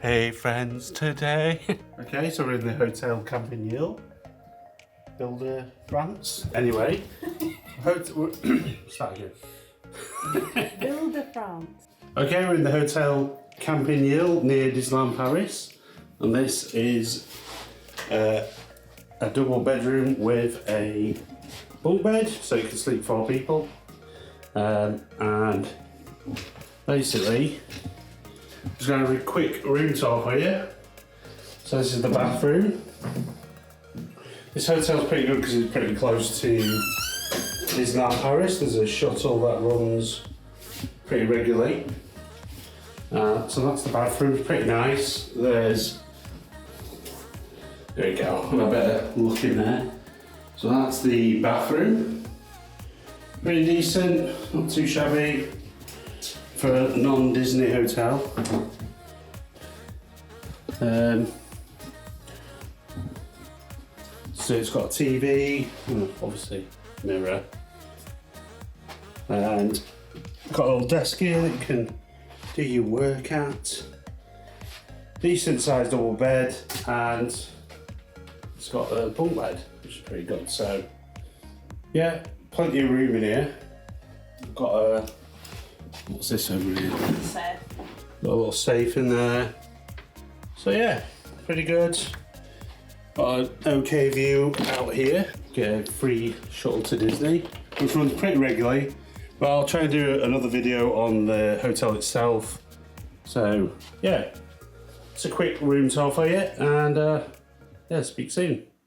Hey friends, today. Okay, so we're in the Hôtel Campanile, France. Anyway, start again. France. Okay, we're in the Hôtel Campanile near Disneyland, Paris, and this is a double bedroom with a bunk bed, so you can sleep 4 people. And basically, just going to do a quick room tour for you. So this is the bathroom. This hotel's pretty good because it's pretty close to Disneyland Paris. There's a shuttle that runs pretty regularly. So that's the bathroom, it's pretty nice. There we go, have a better look in there. So that's the bathroom. Pretty decent, not too shabby for a non-Disney hotel. So it's got a TV, obviously mirror, and got a little desk here that you can do your work at. Decent sized double bed, and it's got a bunk bed, which is pretty good. So yeah, plenty of room in here. Got a, what's this over here? Safe. Got a little safe in there. So yeah, pretty good. Got an okay view out here. Get a free shuttle to Disney, which runs pretty regularly. But I'll try and do another video on the hotel itself. So yeah, it's a quick room tour for you, and yeah, speak soon.